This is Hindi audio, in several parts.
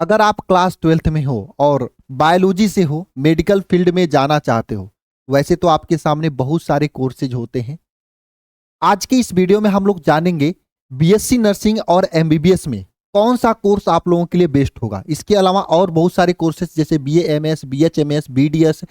अगर आप क्लास 12th में हो और बायोलॉजी से हो, मेडिकल फील्ड में जाना चाहते हो, वैसे तो आपके सामने बहुत सारे कोर्सेज होते हैं। आज की इस वीडियो में हम लोग जानेंगे बीएससी नर्सिंग और एमबीबीएस में कौन सा कोर्स आप लोगों के लिए बेस्ट होगा। इसके अलावा और बहुत सारे कोर्सेज जैसे BAMS, BHMS, BDS,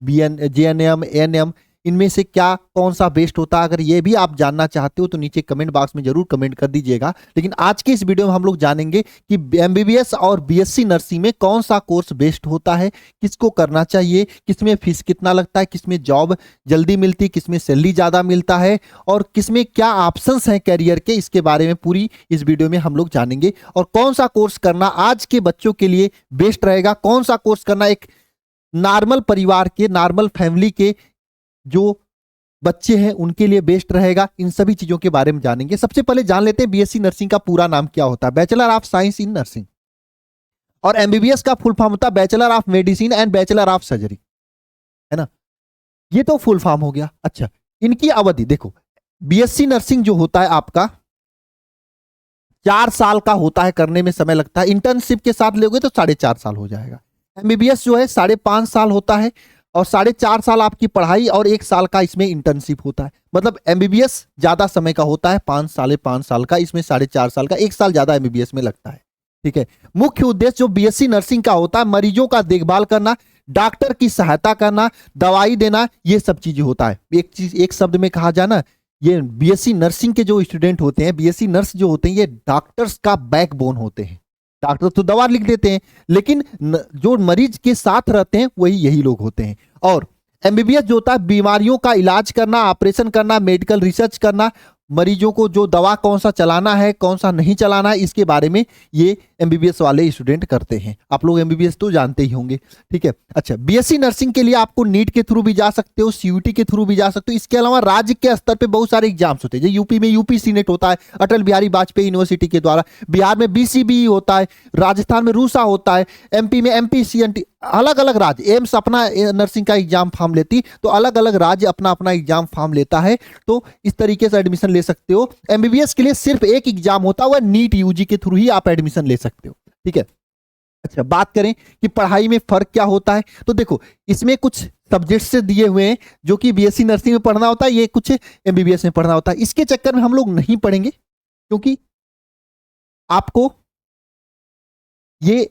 BN, GNM, ANM, इनमें से क्या कौन सा बेस्ट होता है। अगर ये भी आप जानना चाहते हो तो नीचे कमेंट बॉक्स में जरूर कमेंट कर दीजिएगा। लेकिन आज की इस वीडियो में हम लोग जानेंगे कि एमबीबीएस और बीएससी नर्सिंग में कौन सा कोर्स बेस्ट होता है, किसको करना चाहिए, किसमें फीस कितना लगता है, किसमें जॉब जल्दी मिलती है, किसमें सैलरी ज्यादा मिलता है और किसमें क्या ऑप्शंस हैं कैरियर के। इसके बारे में पूरी इस वीडियो में हम लोग जानेंगे। और कौन सा कोर्स करना आज के बच्चों के लिए बेस्ट रहेगा, कौन सा कोर्स करना एक नॉर्मल परिवार के, नॉर्मल फैमिली के जो बच्चे हैं उनके लिए बेस्ट रहेगा, इन सभी चीजों के बारे में जानेंगे। सबसे पहले जान लेते हैं बीएससी नर्सिंग का पूरा नाम क्या होता है। Bachelor of science in nursing. और एमबीबीएस का फुल फॉर्म होता है bachelor of medicine and bachelor of surgery, है ना। ये तो फुल फॉर्म हो गया। अच्छा, इनकी अवधि देखो, बीएससी नर्सिंग जो होता है आपका 4 साल का होता है, करने में समय लगता है। इंटर्नशिप के साथ लोगे तो 4.5 साल हो जाएगा। एमबीबीएस जो है 5.5 साल होता है और 4.5 साल आपकी पढ़ाई और 1 साल का इसमें इंटर्नशिप होता है। मतलब एमबीबीएस ज्यादा समय का होता है, 5 साल का, इसमें 4.5 साल का, 1 साल ज्यादा एमबीबीएस में लगता है। ठीक है। मुख्य उद्देश्य जो बीएससी नर्सिंग का होता है, मरीजों का देखभाल करना, डॉक्टर की सहायता करना, दवाई देना, ये सब चीजें होता है। एक चीज एक शब्द में कहा जाए ना, ये बीएससी नर्सिंग के जो स्टूडेंट होते हैं, बीएससी नर्स जो होते हैं, ये डॉक्टर्स का बैकबोन होते हैं। डॉक्टर तो दवा लिख देते हैं, लेकिन जो मरीज के साथ रहते हैं वही यही लोग होते हैं। और एमबीबीएस जो होता है बीमारियों का इलाज करना, ऑपरेशन करना, मेडिकल रिसर्च करना, मरीजों को जो दवा कौन सा चलाना है, कौन सा नहीं चलाना है, इसके बारे में ये एमबीबीएस वाले स्टूडेंट करते हैं। आप लोग एमबीबीएस तो जानते ही होंगे। ठीक है। अच्छा, बीएससी नर्सिंग के लिए आपको नीट के थ्रू भी जा सकते हो, सीयूटी के थ्रू भी जा सकते हो। इसके अलावा राज्य के स्तर पे बहुत सारे एग्जाम्स होते हैं। जैसे यूपी में यूपीसी नेट होता है, अटल बिहारी वाजपेयी यूनिवर्सिटी के द्वारा। बिहार में बीसीबी होता है, राजस्थान में रूसा होता है, एमपी में एमपीसीएनटी, अलग अलग राज्य। एम्स अपना नर्सिंग का एग्जाम फॉर्म लेती, तो अलग अलग राज्य अपना अपना एग्जाम फॉर्म लेता है। तो इस तरीके से एडमिशन ले सकते हो। एमबीबीएस के लिए सिर्फ एक एग्जाम होता है, वह नीट यूजी के थ्रू ही आप एडमिशन ले सकते हो। ठीक है। अच्छा, बात करें कि पढ़ाई में फर्क क्या होता है, तो देखो इसमें कुछ सब्जेक्ट से दिए हुए हैं जो कि बीएससी नर्सिंग में पढ़ना होता है, ये कुछ एमबीबीएस में पढ़ना होता है। इसके चक्कर में हम लोग नहीं पढ़ेंगे क्योंकि आपको ये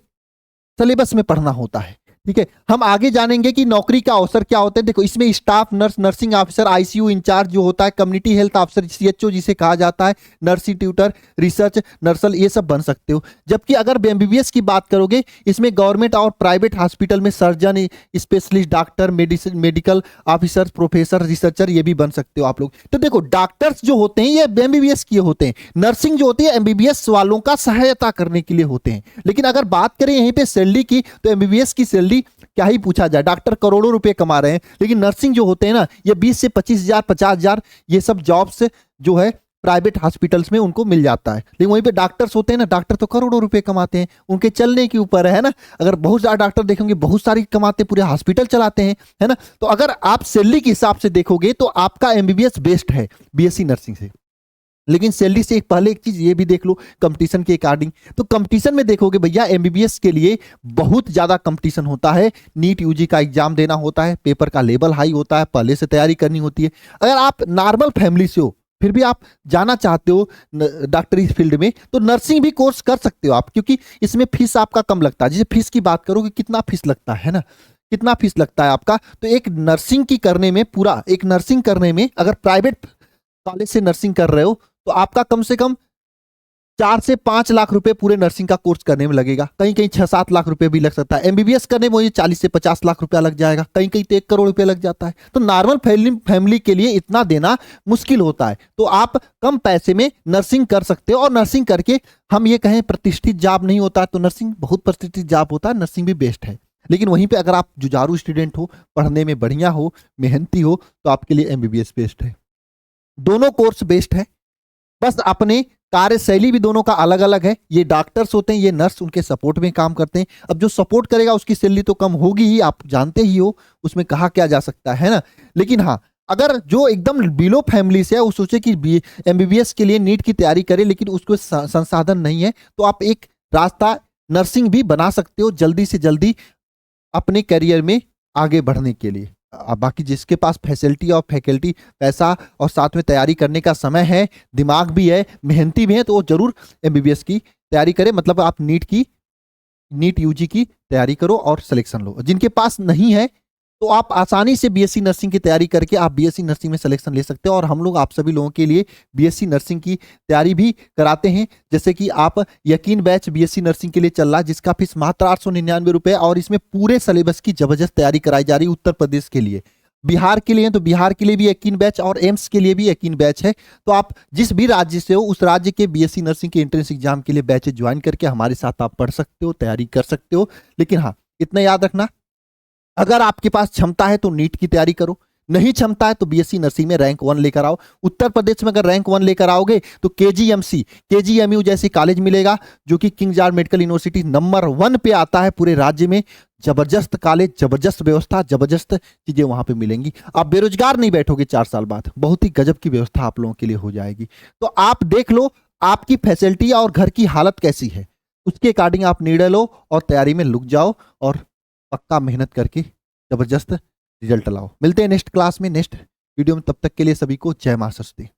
सिलेबस में पढ़ना होता है। ठीक है। हम आगे जानेंगे कि नौकरी का अवसर क्या होते हैं। देखो इसमें staff nurse, nursing officer, ICU incharge जो होता है, कम्युनिटी हेल्थ ऑफिसर सीएचओ जिसे कहा जाता है, नर्सिंग ट्यूटर, रिसर्च नर्सल, ये सब बन सकते हो। जबकि अगर एमबीबीएस की बात करोगे, इसमें गवर्नमेंट और प्राइवेट हॉस्पिटल में surgeon, specialist doctor, medicine, medical officer, professor, researcher, ये भी बन सकते हो आप लोग। तो देखो डॉक्टर्स जो होते हैं ये एमबीबीएस के होते हैं, नर्सिंग जो होती है एमबीबीएस वालों का सहायता करने के लिए होते हैं। लेकिन अगर बात करें यहीं पे सैलरी की, तो एमबीबीएस की सैलरी क्या ही पूछा जाए, डॉक्टर करोड़ों रुपए कमा रहे हैं। लेकिन नर्सिंग जो होते हैं ना, ये 20 से 25,000, 50,000, ये सब जॉब्स जो है प्राइवेट हॉस्पिटल्स में उनको मिल जाता है। लेकिन वहीं पे डॉक्टर्स होते हैं ना, डॉक्टर तो करोड़ों रुपए कमाते हैं, उनके चलने के ऊपर है ना। अगर बहुत ज्यादा डॉक्टर देखेंगे, बहुत सारी कमाते, पूरे हॉस्पिटल चलाते हैं, है ना। तो अगर आप सैलरी के हिसाब से देखोगे तो आपका एमबीबीएस बेस्ट है बीएससी नर्सिंग से। लेकिन सैलरी से पहले एक चीज ये भी देख लो कंपटीशन के अकॉर्डिंग। तो कंपटीशन में देखोगे भैया, एमबीबीएस के लिए बहुत ज्यादा कंपटीशन होता है। नीट यूजी का एग्जाम देना होता है, पेपर का लेवल हाई होता है, पहले से तैयारी करनी होती है। अगर आप नॉर्मल फैमिली से हो, फिर भी आप जाना चाहते हो डॉक्टरी फील्ड में, तो नर्सिंग भी कोर्स कर सकते हो आप, क्योंकि इसमें फीस आपका कम लगता है। जैसे फीस की बात करोगे, कितना फीस लगता है ना, कितना फीस लगता है आपका। तो एक नर्सिंग की करने में, पूरा एक नर्सिंग करने में, अगर प्राइवेट कॉलेज से नर्सिंग कर रहे हो तो आपका कम से कम 4 से 5 लाख रुपए पूरे नर्सिंग का कोर्स करने में लगेगा। कहीं कहीं 6-7 लाख रुपए भी लग सकता है। एमबीबीएस करने में 40 से 50 लाख रुपया लग जाएगा, कहीं कहीं तो 1 करोड़ रुपए लग जाता है। तो नॉर्मल फैमिली के लिए इतना देना मुश्किल होता है। तो आप कम पैसे में नर्सिंग कर सकते हो। और नर्सिंग करके हम ये कहें प्रतिष्ठित जॉब नहीं होता, तो नर्सिंग बहुत प्रतिष्ठित जॉब होता है, नर्सिंग भी बेस्ट है। लेकिन वहीं पे अगर आप जुझारू स्टूडेंट हो, पढ़ने में बढ़िया हो, मेहनती हो, तो आपके लिए एमबीबीएस बेस्ट है। दोनों कोर्स बेस्ट है, बस अपने कार्यशैली भी दोनों का अलग अलग है। ये डॉक्टर्स होते हैं, ये नर्स उनके सपोर्ट में काम करते हैं। अब जो सपोर्ट करेगा उसकी सैलरी तो कम होगी ही, आप जानते ही हो, उसमें कहा क्या जा सकता है ना। लेकिन हाँ, अगर जो एकदम बिलो फैमिली से है, वो सोचे कि एमबीबीएस के लिए नीट की तैयारी करे, लेकिन उसको संसाधन नहीं है, तो आप एक रास्ता नर्सिंग भी बना सकते हो जल्दी से जल्दी अपने करियर में आगे बढ़ने के लिए। बाकी जिसके पास फैसिलिटी और फैकल्टी, पैसा और साथ में तैयारी करने का समय है, दिमाग भी है, मेहनती भी है, तो वो जरूर एमबीबीएस की तैयारी करे। मतलब आप नीट यूजी की तैयारी करो और सिलेक्शन लो। जिनके पास नहीं है तो आप आसानी से बीएससी नर्सिंग की तैयारी करके आप बीएससी नर्सिंग में सिलेक्शन ले सकते हो। और हम लोग आप सभी लोगों के लिए बीएससी नर्सिंग की तैयारी भी कराते हैं। जैसे कि आप यकीन बैच बीएससी नर्सिंग के लिए चल रहा है, जिसका फीस मात्र 899 रुपए, और इसमें पूरे सिलेबस की जबरदस्त तैयारी कराई जा रही है उत्तर प्रदेश के लिए। बिहार के लिए तो बिहार के लिए भी यकीन बैच और एम्स के लिए भी यकीन बैच है। तो आप जिस भी राज्य से हो उस राज्य के बीएससी नर्सिंग के एंट्रेंस एग्जाम के लिए बैच ज्वाइन करके हमारे साथ आप पढ़ सकते हो, तैयारी कर सकते हो। लेकिन हाँ, इतना याद रखना, अगर आपके पास क्षमता है तो नीट की तैयारी करो, नहीं क्षमता है तो बीएससी नर्सिंग में रैंक 1 लेकर आओ। उत्तर प्रदेश में अगर रैंक 1 लेकर आओगे तो केजीएमसी, केजीएमयू जैसी कॉलेज मिलेगा, जो कि king George medical university number 1 पे आता है पूरे राज्य में। जबरदस्त कॉलेज, जबरदस्त व्यवस्था, जबरदस्त चीजें वहां पे मिलेंगी। आप बेरोजगार नहीं बैठोगे 4 साल बाद, बहुत ही गजब की व्यवस्था आप लोगों के लिए हो जाएगी। तो आप देख लो आपकी फैसिलिटी और घर की हालत कैसी है, उसके अकॉर्डिंग आप निर्णय लो और तैयारी में लुक जाओ और पक्का मेहनत करके जबरदस्त रिजल्ट लाओ। मिलते हैं नेक्स्ट क्लास में, नेक्स्ट वीडियो में। तब तक के लिए सभी को जय मां सरस्वती।